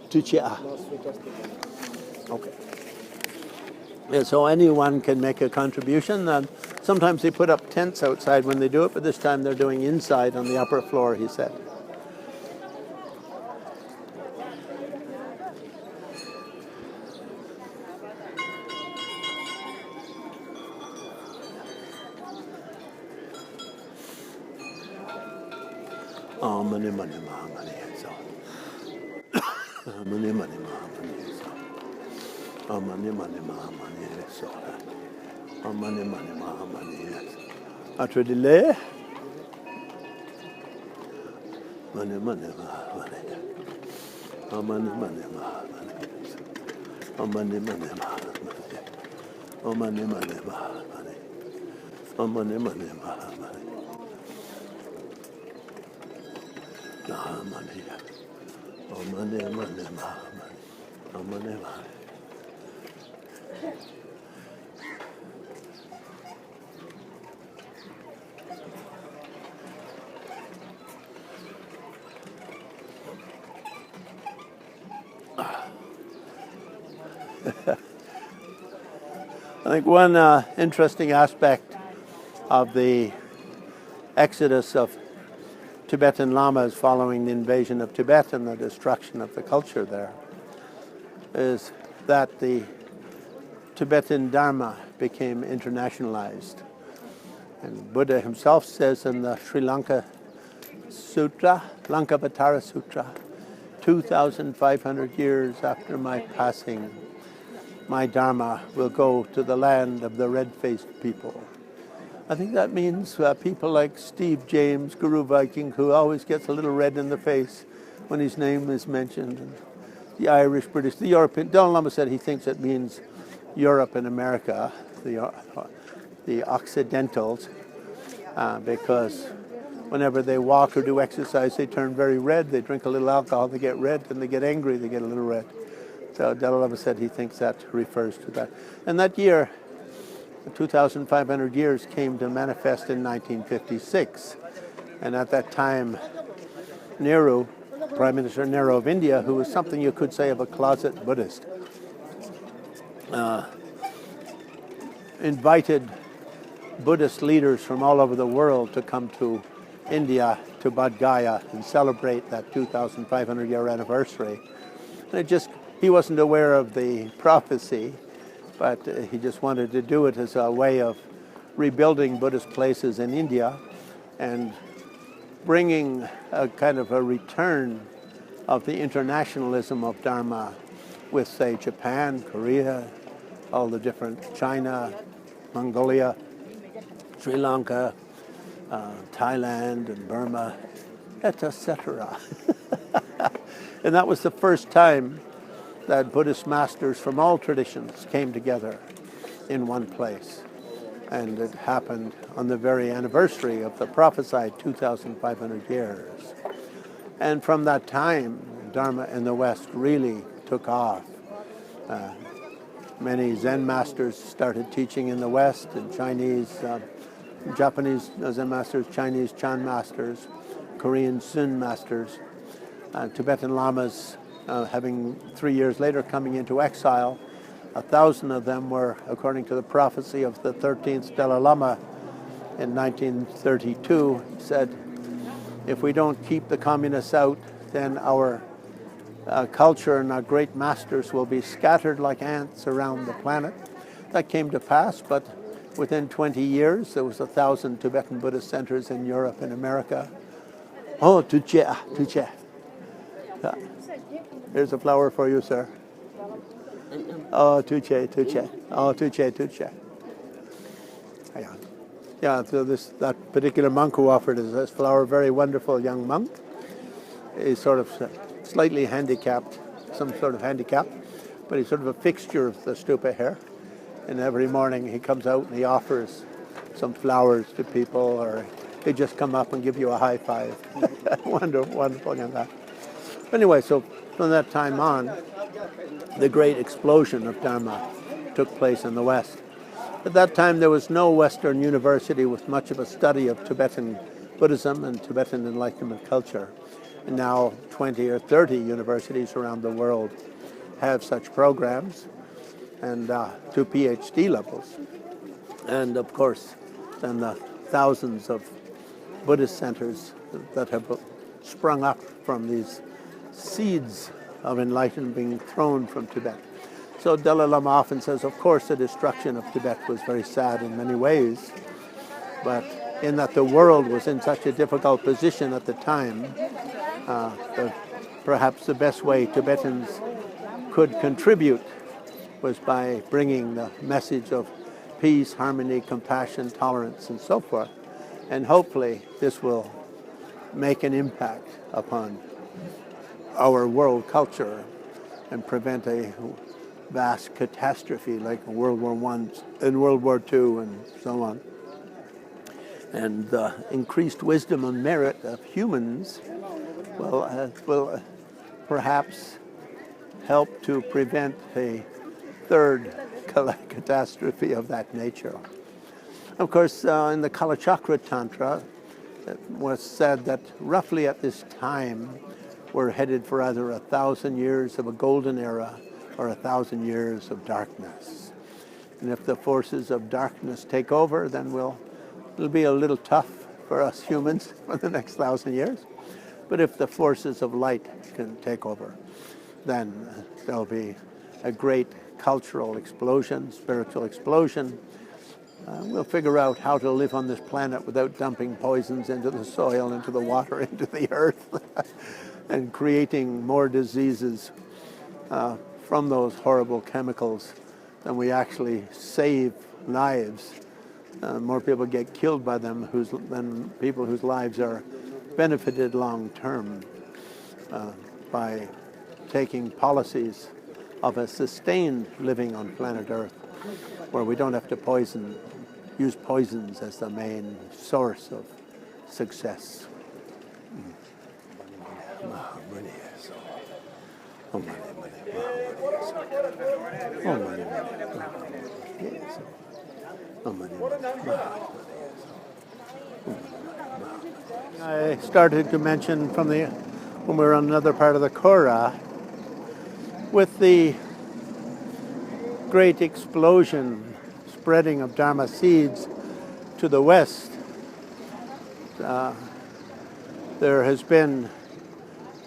Tuchia. Okay. Yeah, so anyone can make a contribution. And sometimes they put up tents outside when they do it, but this time they're doing inside on the upper floor, he said. Oh, money. So. Money. So. Oh, money. So. Oh, money. Yes. Atredile. Money. Oh, money. Oh, money. Oh, money. Oh, money. Oh, money. I think one interesting aspect of the exodus of Tibetan lamas following the invasion of Tibet and the destruction of the culture there is that the Tibetan dharma became internationalized. And Buddha himself says in the Sri Lanka Sutra, Lankavatara Sutra, 2,500 years after my passing, my Dharma will go to the land of the red-faced people. I think that means people like Steve James, Guru Viking, who always gets a little red in the face when his name is mentioned. And the Irish, British, the European. Dalai Lama said he thinks it means Europe and America, the Occidentals, because whenever they walk or do exercise, they turn very red. They drink a little alcohol, they get red, and they get angry, they get a little red. So Dalai Lama said he thinks that refers to that. And that year, 2,500 years, came to manifest in 1956. And at that time, Nehru, Prime Minister Nehru of India, who was something you could say of a closet Buddhist, invited Buddhist leaders from all over the world to come to India, to Bodh Gaya, and celebrate that 2,500-year anniversary. And he wasn't aware of the prophecy, but he just wanted to do it as a way of rebuilding Buddhist places in India and bringing a kind of a return of the internationalism of Dharma with, say, Japan, Korea, all the different, China, Mongolia, Sri Lanka, Thailand and Burma, etc. And that was the first time that Buddhist masters from all traditions came together in one place. And it happened on the very anniversary of the prophesied 2,500 years. And from that time, Dharma in the West really took off. Many Zen masters started teaching in the West, and Japanese Zen masters, Chinese Chan masters, Korean Sun masters, Tibetan lamas having 3 years later coming into exile. 1,000 of them were, according to the prophecy of the 13th Dalai Lama in 1932, said, if we don't keep the communists out, then our culture and our great masters will be scattered like ants around the planet. That came to pass, but within 20 years, there was 1,000 Tibetan Buddhist centers in Europe and America. Oh, tuche. Here's a flower for you, sir. Oh, tuche. Oh, tuche. Yeah, so that particular monk who offered us this flower, very wonderful young monk, is sort of slightly handicapped, some sort of handicap, but he's sort of a fixture of the stupa here. And every morning he comes out and he offers some flowers to people, or they just come up and give you a high five. Wonderful young guy. Anyway, so from that time on, the great explosion of Dharma took place in the West. At that time, there was no Western university with much of a study of Tibetan Buddhism and Tibetan Enlightenment culture. And now 20 or 30 universities around the world have such programs, and to PhD levels. And of course, then the thousands of Buddhist centers that have sprung up from these seeds of enlightenment being thrown from Tibet. So Dalai Lama often says, of course, the destruction of Tibet was very sad in many ways, but in that the world was in such a difficult position at the time, perhaps the best way Tibetans could contribute was by bringing the message of peace, harmony, compassion, tolerance, and so forth. And hopefully this will make an impact upon our world culture and prevent a vast catastrophe like World War I and World War II and so on. And the increased wisdom and merit of humans will perhaps help to prevent a third catastrophe of that nature. Of course, in the Kālacakra Tantra, it was said that roughly at this time, we're headed for either 1,000 years of a golden era or 1,000 years of darkness. And if the forces of darkness take over, then it'll be a little tough for us humans for the next 1,000 years. But if the forces of light can take over, then there'll be a great cultural explosion, spiritual explosion, we'll figure out how to live on this planet without dumping poisons into the soil, into the water, into the earth, and creating more diseases from those horrible chemicals than we actually save lives. More people get killed by them than people whose lives are benefited long term by taking policies of a sustained living on planet Earth, where we don't have to use poisons as the main source of success. I started to mention when we were on another part of the Kora, with the great explosion, spreading of Dharma seeds to the west, there has been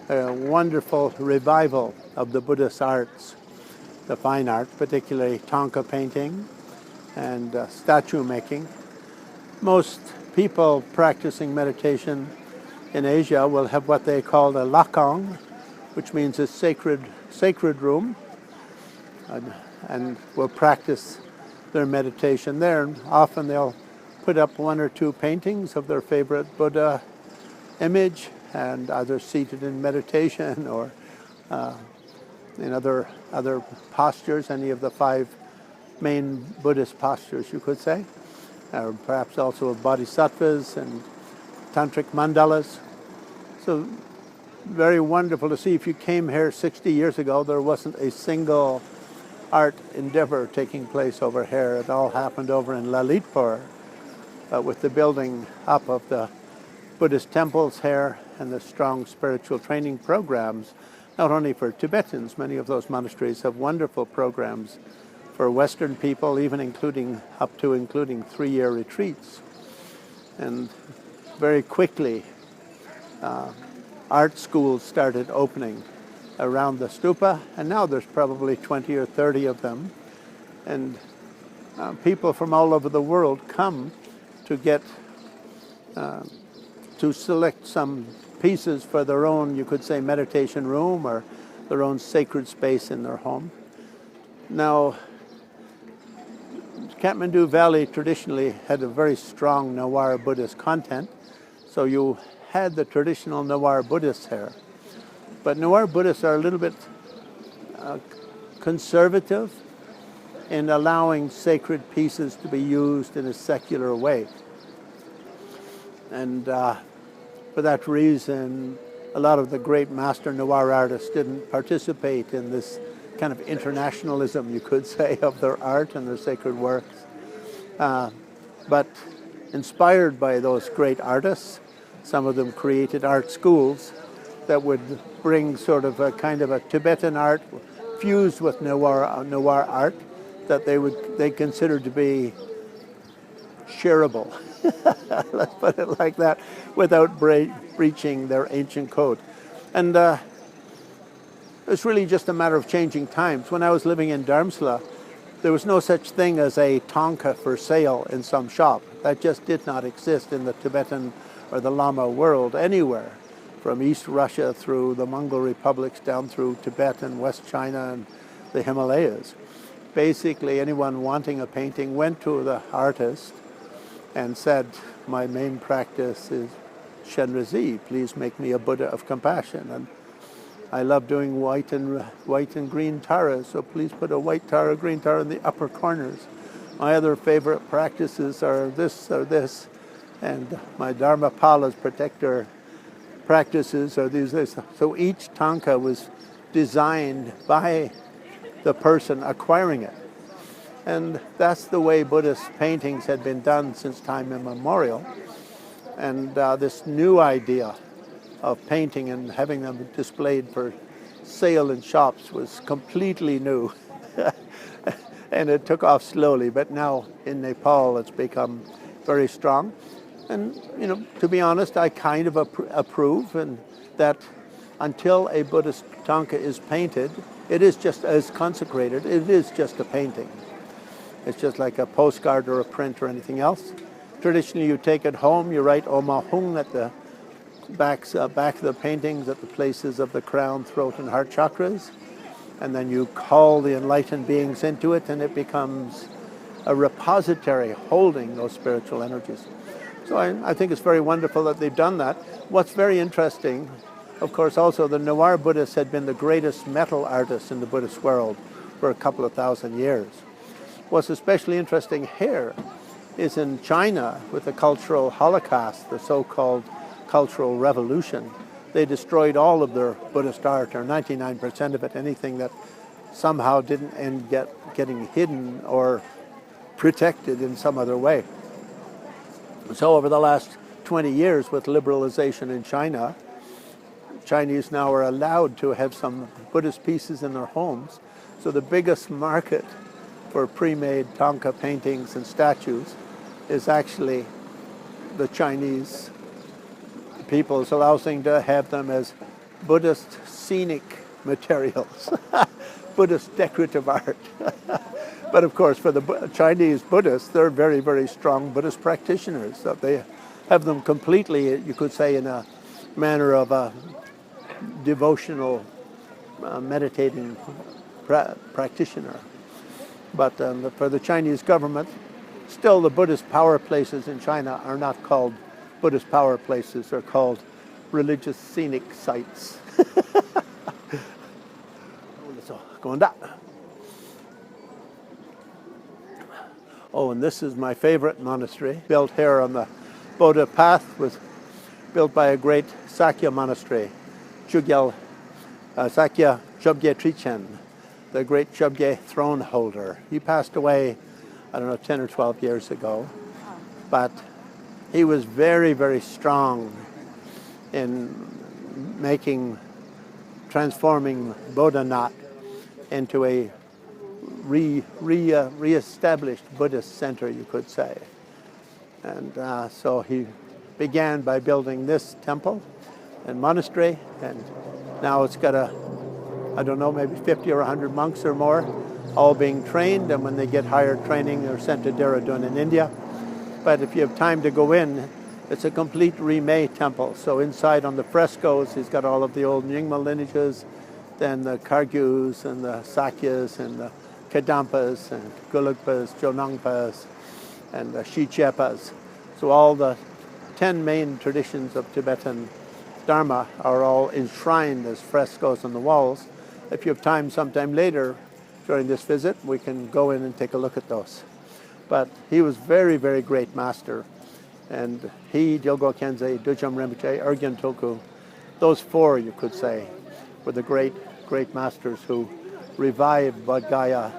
a wonderful revival of the Buddhist arts, the fine art, particularly Thangka painting and statue making. Most people practicing meditation in Asia will have what they call a lakang, which means a sacred room, and will practice their meditation there. And often they'll put up one or two paintings of their favorite Buddha image, and either seated in meditation or in other postures, any of the 5 main Buddhist postures, you could say, or perhaps also of bodhisattvas and tantric mandalas. So very wonderful to see. If you came here 60 years ago, there wasn't a single art endeavor taking place over here. It all happened over in Lalitpur with the building up of the Buddhist temples here and the strong spiritual training programs, not only for Tibetans. Many of those monasteries have wonderful programs for Western people, even including 3-year retreats. And very quickly, art schools started opening around the stupa, and now there's probably 20 or 30 of them. And people from all over the world come to get to select some pieces for their own, you could say, meditation room or their own sacred space in their home. Now, Kathmandu Valley traditionally had a very strong Newar Buddhist content, so you had the traditional Newar Buddhists here. But Newar Buddhists are a little bit conservative in allowing sacred pieces to be used in a secular way. And for that reason, a lot of the great master Newar artists didn't participate in this kind of internationalism, you could say, of their art and their sacred works. But inspired by those great artists, some of them created art schools that would bring sort of a kind of a Tibetan art fused with Newar art that they considered to be shareable. Let's put it like that, without breaching their ancient code. And it's really just a matter of changing times. When I was living in Dharamsala, there was no such thing as a Thangka for sale in some shop. That just did not exist in the Tibetan or the Lama world anywhere, from East Russia through the Mongol republics down through Tibet and West China and the Himalayas. Basically, anyone wanting a painting went to the artist and said, my main practice is Shenrezi, please make me a Buddha of compassion. And I love doing white and green Tara, so please put a white Tara, green Tara in the upper corners. My other favorite practices are this or this, and my Dharmapala's protector practices are these. So each Thangka was designed by the person acquiring it. And that's the way Buddhist paintings had been done since time immemorial. And this new idea of painting and having them displayed for sale in shops was completely new. And it took off slowly, but now in Nepal it's become very strong. And, you know, to be honest, I kind of approve, and that until a Buddhist Thangka is painted, it is just as consecrated, it is just a painting. It's just like a postcard or a print or anything else. Traditionally, you take it home, you write Oma Hung at the back of the paintings at the places of the crown, throat, and heart chakras, and then you call the enlightened beings into it, and it becomes a repository holding those spiritual energies. So I think it's very wonderful that they've done that. What's very interesting, of course, also the Newari Buddhists had been the greatest metal artists in the Buddhist world for a couple of thousand years. What's especially interesting here is in China, with the cultural holocaust, the so-called cultural revolution, they destroyed all of their Buddhist art, or 99% of it, anything that somehow didn't end getting hidden or protected in some other way. So over the last 20 years with liberalization in China, Chinese now are allowed to have some Buddhist pieces in their homes. So the biggest market for pre-made Thangka paintings and statues is actually the Chinese peoples, allowing to have them as Buddhist scenic materials, Buddhist decorative art. But of course, for the Chinese Buddhists, they're very, very strong Buddhist practitioners. So they have them completely, you could say, in a manner of a devotional, meditating practitioner. But for the Chinese government, still the Buddhist power places in China are not called Buddhist power places, they're called religious scenic sites. Oh, and this is my favorite monastery, built here on the Boudha path, was built by a great Sakya monastery, Sakya Chögye Trichen, the great Chögye throne holder. He passed away, 10 or 12 years ago, but he was very, very strong in transforming Boudhanath into a re-established Buddhist center, you could say. And so he began by building this temple and monastery, and now it's got maybe 50 or 100 monks or more, all being trained, and when they get higher training, they're sent to Dehradun in India. But if you have time to go in, it's a complete remade temple. So inside on the frescoes, he's got all of the old Nyingma lineages, then the Kangyurs and the Sakyas and the Kadampas and Gulugpas, Jonangpas, and the Shichepas. So all the 10 main traditions of Tibetan Dharma are all enshrined as frescoes on the walls. If you have time sometime later during this visit, we can go in and take a look at those. But he was very, very great master. And he, Dilgo Khyentse, Dujam Rinpoche, Urgyen Tulku, those four, you could say, were the great, great masters who revived Boudhanath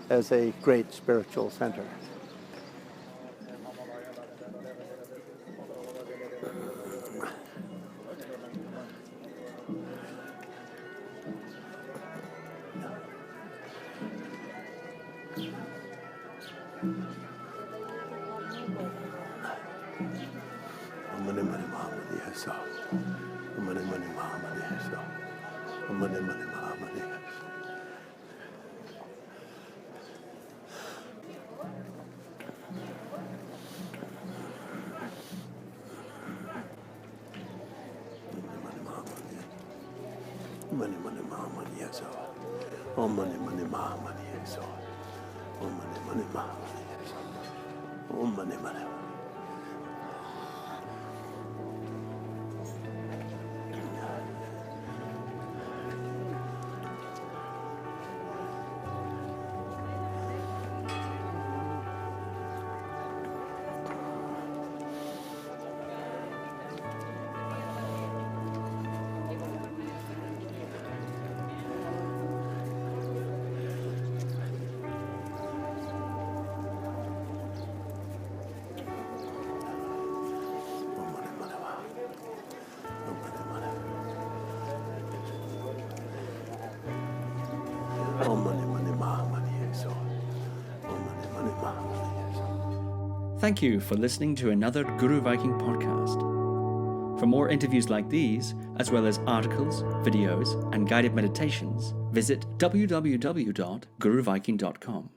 as a great spiritual center. Thank you for listening to another Guru Viking podcast. For more interviews like these, as well as articles, videos, and guided meditations, visit www.guruviking.com.